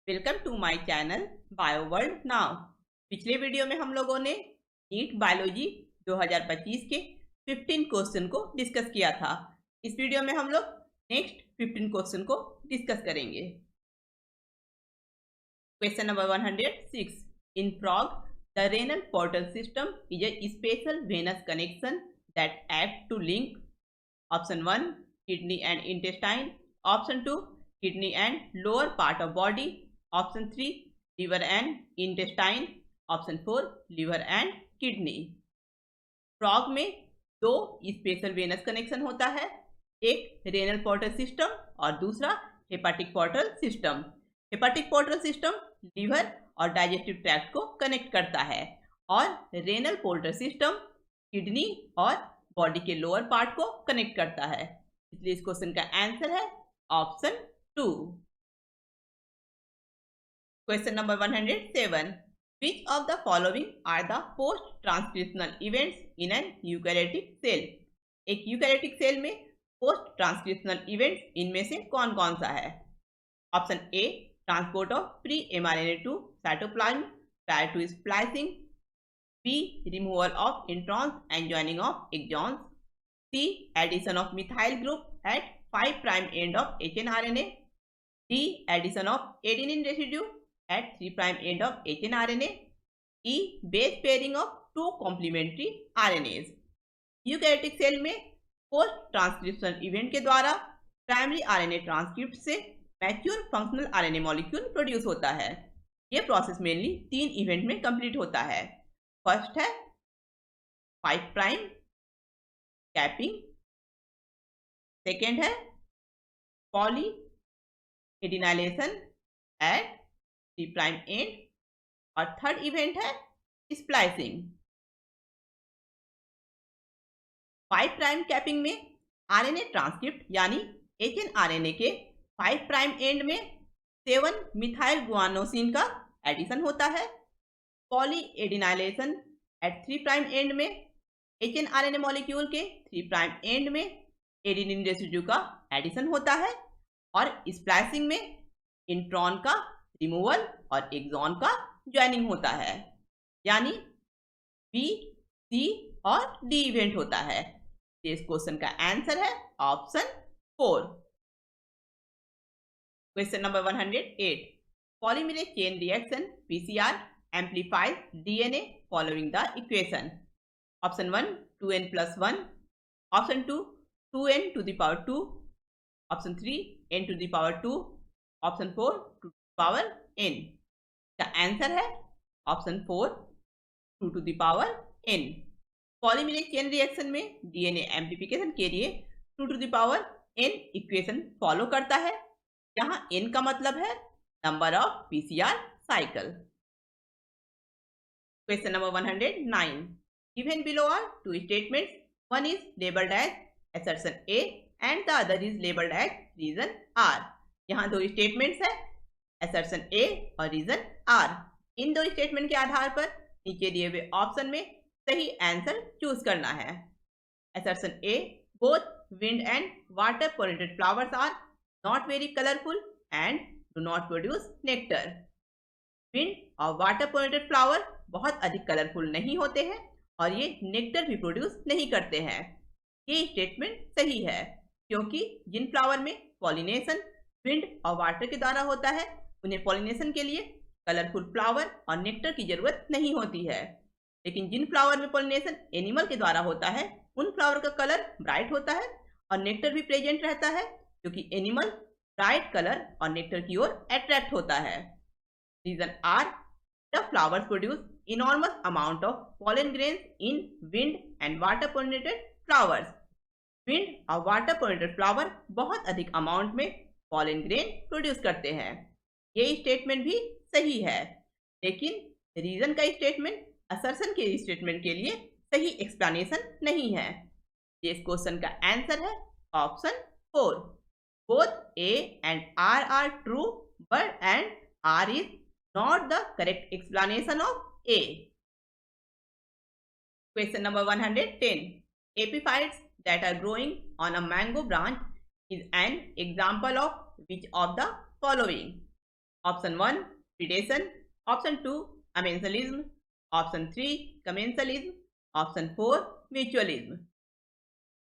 Welcome to my channel bio world now. पिछले video में हम लोगों ने नीट बायोलॉजी 2025 के 15 क्वेश्चन को डिस्कस किया था। इस वीडियो में हम लोग नेक्स्ट 15 क्वेश्चन को डिस्कस करेंगे। Question number 106। In frog the renal portal system is a special venous connection that act to link option 1 kidney and intestine, option 2 kidney and lower part of body, option 3 liver and intestine, option 4 liver and kidney. Frog में दो special venous connection होता है, एक renal portal system और दूसरा hepatic portal system. Hepatic portal system liver और digestive tract को connect करता है और रेनल पोर्टल सिस्टम किडनी और बॉडी के लोअर पार्ट को कनेक्ट करता है। इसलिए इस क्वेश्चन का आंसर है option 2। Question number 107. Which of the following are the post-transcriptional events in an eukaryotic cell? एक यूकैरियोटिक सेल में पोस्ट ट्रांसक्रिप्शनल इवेंट्स इनमें से कौन कौन सा है? Option A transport of pre mRNA to cytoplasm prior to splicing, B removal of introns and joining of exons, C addition of methyl group at 5 prime end of hnRNA, D addition of adenine residue at 3' end of hnRNA, E base pairing of two complementary RNAs। Eukaryotic cell में post transcription event के द्वारा primary RNA transcript से mature functional RNA molecule produce होता है। यह process mainly 3 event में complete होता है। फर्स्ट है 5 प्राइम कैपिंग, सेकेंड है polyadenylation at 3 prime end और थर्ड इवेंट है स्प्लाइसिंग। 5 प्राइम कैपिंग में आरएनए ट्रांसक्रिप्ट यानी hnRNA के 5 प्राइम एंड में 7 मिथाइल गुआनोसिन का एडिशन होता है। Polyadenylation at 3 prime end में hnRNA मॉलिक्यूल के 3 प्राइम एंड में एडेनिन रेसिड्यू का एडिशन होता है और स्प्लाइसिंग में इंट्रॉन का रिमूवल और एक्सॉन का ज्वाइनिंग होता है, यानी बी, सी और डी इवेंट होता है। इस क्वेश्चन का आंसर है option 4। Question number 108। Polymerase chain reaction PCR amplifies DNA following the equation. Option 1 2n+1, option 2 2n to the power 2, option 3 n to the power 2, option 4 2 power n। का answer है option 4 2 to the power n। Polymerase chain reaction में DNA amplification के लिए 2 to the power n equation follow करता है, जहां n का मतलब है number of PCR cycle. Question number 109। Given below are two statements, one is labelled as assertion A and the other is labeled as reason R। यहाँ दो statements है, assertion A और reason R। इन दो statement के आधार पर नीचे दिए हुए ऑप्शन में सही आंसर चूज करना है। assertion A, both wind and water pollinated flowers are not very colorful and do not produce nectar। wind और water pollinated flower बहुत अधिक कलरफुल नहीं होते हैं और ये नेक्टर भी प्रोड्यूस नहीं करते हैं। ये स्टेटमेंट सही है, क्योंकि जिन फ्लावर में पॉलिनेशन विंड और वाटर के द्वारा होता है उन्हें पॉलिनेशन के लिए कलरफुल फ्लावर और नेक्टर की जरूरत नहीं होती है, लेकिन जिन फ्लावर में पॉलिनेशन एनिमल के द्वारा होता है उन फ्लावर का कलर ब्राइट होता है और नेक्टर भी प्रेजेंट रहता है, क्योंकि एनिमल ब्राइट कलर और नेक्टर की ओर अट्रैक्ट होता है। Reason R, the flowers produce enormous amount of pollen grains in wind and water pollinated flowers। wind और water pollinated flower बहुत अधिक अमाउंट में pollen grain प्रोड्यूस करते हैं। ये स्टेटमेंट भी सही है, लेकिन रीजन का स्टेटमेंट असर्शन के स्टेटमेंट के लिए सही एक्सप्लेनेशन नहीं है। इस क्वेश्चन का आंसर है option 4। Both A and R are true but and R is not the correct explanation of A। Question number 110. Epiphytes that are growing on a mango branch is an example of which of the following? Option 1 predation, option 2 amensalism, option 3 commensalism, option 4 mutualism.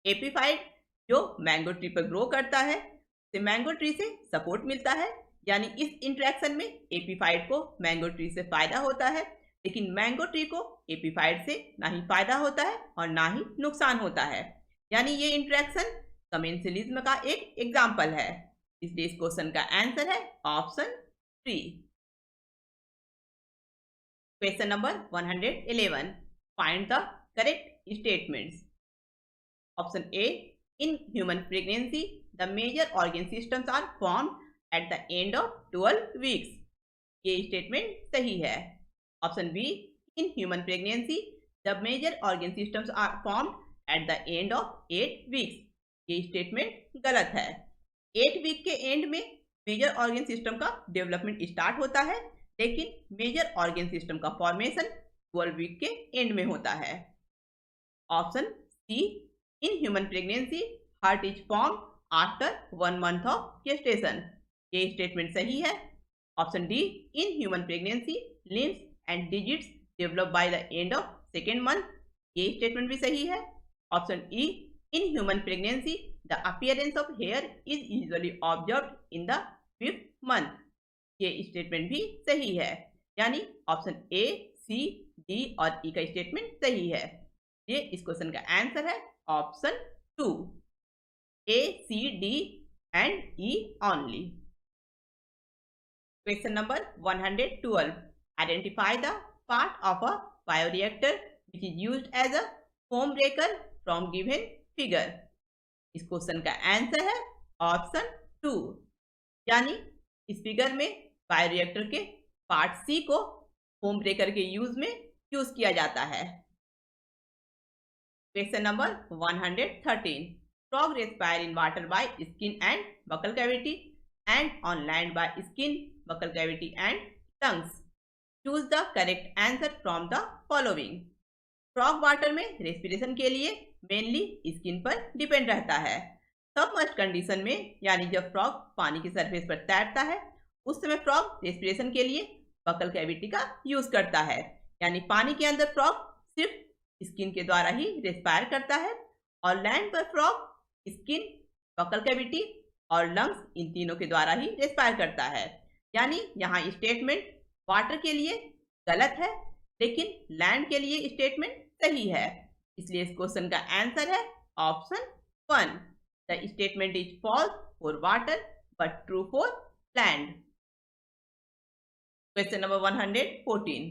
Epiphyte जो mango tree पर grow करता है, उसे mango tree से support मिलता है, यानी इस इंटरेक्शन में एपीफाइट को मैंगो ट्री से फायदा होता है, लेकिन मैंगो ट्री को एपीफाइट से ना ही फायदा होता है और ना ही नुकसान होता है, यानी ये इंटरेक्शन कमेंसलिज्म का एक एग्जाम्पल है। इसलिए इस क्वेश्चन का आंसर है option 3। Question number 111, find the correct statements. Option A, in human pregnancy the major organ systems are formed at the end of 12 weeks. ये स्टेटमेंट सही है। Option B, in human pregnancy the major organ systems are formed at the end of 8 weeks. ये statement गलत है। 8 week के end में major organ system का development start होता है, लेकिन मेजर ऑर्गन सिस्टम का फॉर्मेशन 12 वीक के एंड में होता है। Option C, in human pregnancy heart is form after 1 month of gestation। ये स्टेटमेंट सही है। Option D, in human pregnancy limbs and digits develop by the end of 2nd month। ये statement भी सही है। Option E, in human pregnancy the appearance of hair is usually observed in the 5th month। ये statement भी सही है, यानी option A, C, D और ई का स्टेटमेंट सही है। ये इस क्वेश्चन का आंसर है option 2, A, C, D and E only. Question number 112, identify the part of a bioreactor which is used as a foam breaker from given figure। इस question का आंसर है ऑप्शन 2, यानी इस फिगर में bioreactor के part सी को foam breaker के use में यूज किया जाता है। Question number 113, frog respire in water by skin and buccal cavity and on land by skin, buccal cavity and lungs। Choose the correct answer from the following। Frog water में respiration के लिए mainly skin पर depend रहता है। Submerged condition में, यानी जब frog पानी की सरफेस पर तैरता है, उस समय फ्रॉग रेस्पिरेशन के लिए बकल कैविटी का यूज करता है, यानी पानी के अंदर फ्रॉग सिर्फ स्किन के द्वारा ही रेस्पायर करता है, और लैंड पर फ्रॉग स्किन, बकल कैविटी और लंग्स इन तीनों के द्वारा ही रेस्पायर करता है। यानी यहाँ स्टेटमेंट वाटर के लिए गलत है, लेकिन लैंड के लिए स्टेटमेंट सही है। इसलिए इस क्वेश्चन का आंसर है option 1। The statement is false for water but true for land. Question number 114,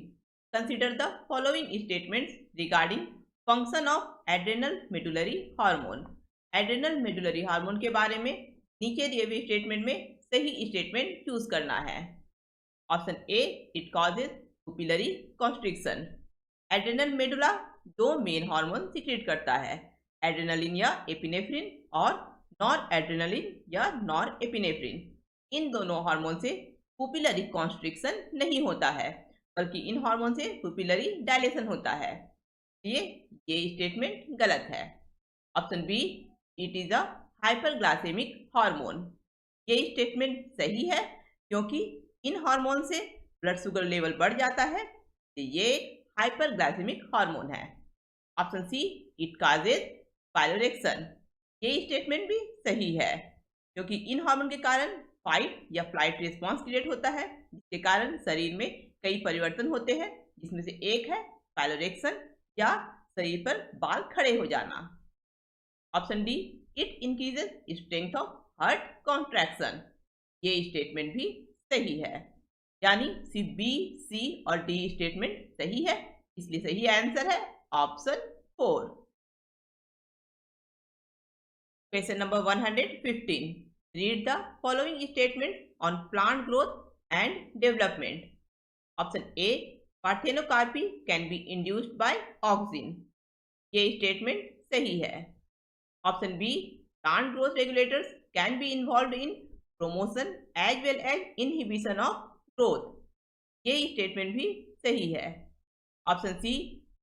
consider the following statements regarding function of adrenal medullary hormone. Adrenal medullary hormone के बारे में नीचे दिए हुए स्टेटमेंट में सही स्टेटमेंट चूज करना है। Option A, it causes pupillary constriction. Adrenal medulla 2 main hormone secrete करता है, एड्रेनलिन या एपिनेफ्रिन और नॉर एड्रेनलिन या नॉर एपिनेफ्रिन। इन दोनों हार्मोन से पुपिलरी कॉन्स्ट्रिक्शन नहीं होता है, बल्कि इन हार्मोन से पुपिलरी डायलेशन होता है। ये स्टेटमेंट गलत है। Option B, it is a hyperglycemic hormone. ये स्टेटमेंट सही है, क्योंकि इन हार्मोन से ब्लड शुगर लेवल बढ़ जाता है, तो ये हाइपरग्लाइसेमिक हार्मोन है। Option C, it causes piloerection. ये स्टेटमेंट भी सही है, क्योंकि इन हार्मोन के कारण फाइट या फ्लाइट रिस्पॉन्स क्रिएट होता है, जिसके कारण शरीर में कई परिवर्तन होते हैं, जिसमें से एक है पायलोरेक्शन या शरीर पर बाल खड़े हो जाना। Option D, it increases strength of heart contraction. ये स्टेटमेंट भी सही है, यानी सी, बी, सी और डी स्टेटमेंट सही है। इसलिए सही आंसर है option 4। Question number 115, read the following statement on plant growth and development. Option A, parthenocarpy can be induced by auxin. ये स्टेटमेंट सही है। Option B, plant growth regulators can be involved in promotion as well as inhibition of growth। ये statement भी सही है। Option C,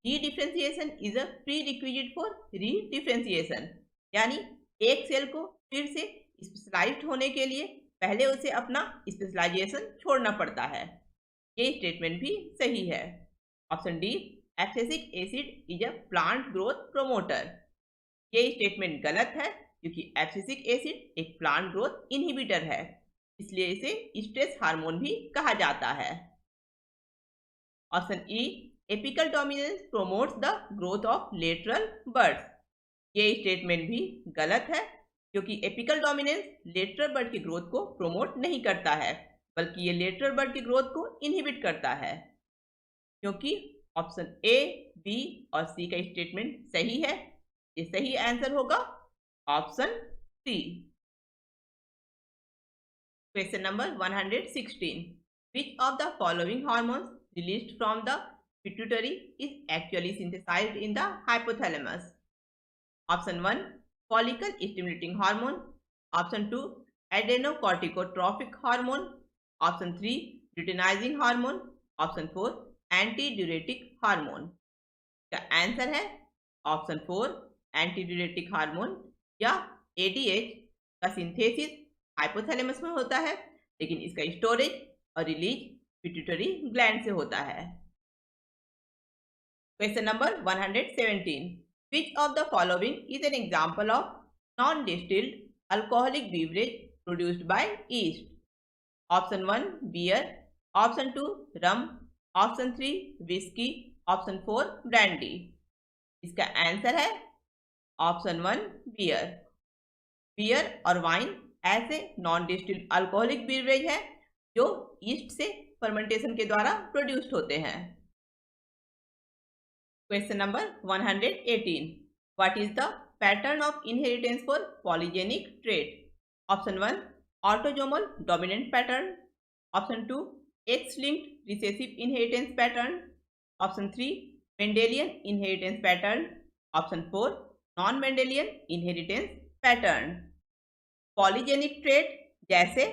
dedifferentiation is a prerequisite for redifferentiation, यानी एक cell को फिर से स्पेशलाइज्ड होने के लिए पहले उसे अपना स्पेशलाइजेशन छोड़ना पड़ता है। ये स्टेटमेंट भी सही है। Option D, abscisic acid is a plant growth promoter. ये स्टेटमेंट गलत है क्योंकि एब्सिसिक एसिड एक प्लांट ग्रोथ इनहिबिटर है, इसलिए इसे स्ट्रेस हार्मोन भी कहा जाता है। Option E, apical dominance promotes the growth of lateral birds. ये स्टेटमेंट भी गलत है क्योंकि एपिकल डोमिनेंस लेटरल बर्ड की ग्रोथ को प्रोमोट नहीं करता है, बल्कि ये लेटरल बर्ड की ग्रोथ को इनहिबिट करता है। क्योंकि ऑप्शन ए, बी और सी का स्टेटमेंट सही है, ये सही आंसर होगा option C. Question number 116, which of the following hormones released from the pituitary is actually synthesized in the hypothalamus? Option 1, follicle stimulating hormone. Option 2, adrenocorticotropic hormone. Option 3, luteinizing hormone. Option 4, antidiuretic hormone. का answer है option 4, एंटीडियूरेटिक hormone या ADH का synthesis hypothalamus में होता है, लेकिन इसका storage और रिलीज पिट्यूटरी ग्लैंड से होता है। Question number 117, which of the following is an example of non-distilled alcoholic beverage produced by yeast? Option 1, beer. Option 2, rum. Option 3, whiskey. Option 4, brandy. इसका आंसर है ऑप्शन 1, बियर। बियर और wine ऐसे non distilled alcoholic beverage है जो east से fermentation के द्वारा produced होते हैं। Question number 118, what is the pattern of inheritance for polygenic trait? Option 1, autosomal dominant pattern. Option 2, x linked recessive inheritance pattern. Option 3, Mendelian inheritance pattern. Option 4, non Mendelian inheritance pattern. Polygenic trait जैसे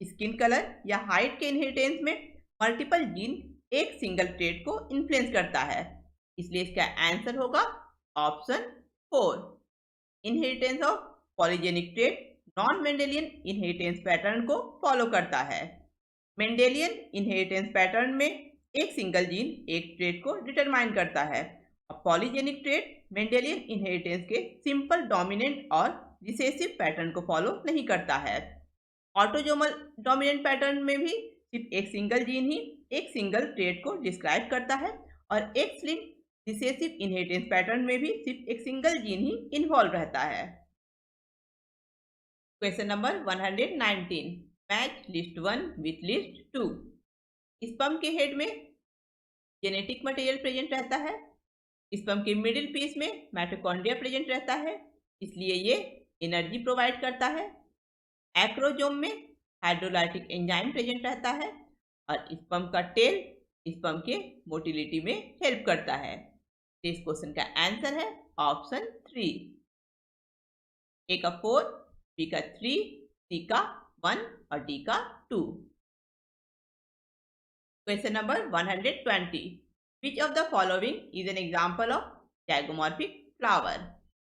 skin colour या height के inheritance में multiple gene एक single trait को influence करता है, इसलिए इसका आंसर होगा option 4। Inheritance of polygenic trait non Mendelian inheritance pattern को फॉलो करता है। मेंडेलियन इनहेरिटेंस पैटर्न में एक सिंगल जीन एक ट्रेट को डिटरमाइन करता है और पॉलीजेनिक ट्रेट मेंडेलियन इनहेरिटेंस के सिंपल डोमिनेंट और रिसेसिव पैटर्न को फॉलो नहीं करता है। ऑटोजोमल डोमिनेंट पैटर्न में भी सिर्फ एक सिंगल जीन ही एक सिंगल ट्रेट को डिस्क्राइब करता है और x linked recessive inheritance pattern में भी सिर्फ एक सिंगल जीन ही इन्वॉल्व रहता है। Question number 119, match list 1 with list 2। Sperm के हेड में जेनेटिक मटेरियल प्रेजेंट रहता है, स्पर्म के मिडिल पीस में माइटोकॉन्ड्रिया प्रेजेंट रहता है, इसलिए ये एनर्जी प्रोवाइड करता है। एक्रोजोम में हाइड्रोलाइटिक एंजाइम प्रेजेंट रहता है और स्पर्म का टेल स्पर्म के मोटिलिटी में हेल्प करता है। इस क्वेश्चन का आंसर है ऑप्शन 3। ए का 4, बी का 3, सी का 1 और डी का 2। Question number 120, which of the following is an example of zygomorphic flower?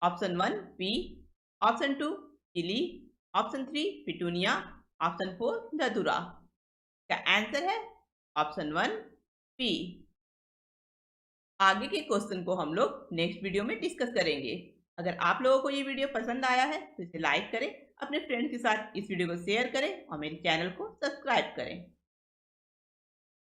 Option 1, pea. Option 2, chili. Option 3, petunia. Option 4, धतूरा। का आंसर है ऑप्शन 1, पी। आगे के क्वेश्चन को हम लोग नेक्स्ट वीडियो में डिस्कस करेंगे। अगर आप लोगों को ये वीडियो पसंद आया है तो इसे लाइक करें, अपने फ्रेंड्स के साथ इस वीडियो को शेयर करें और मेरे चैनल को सब्सक्राइब करें।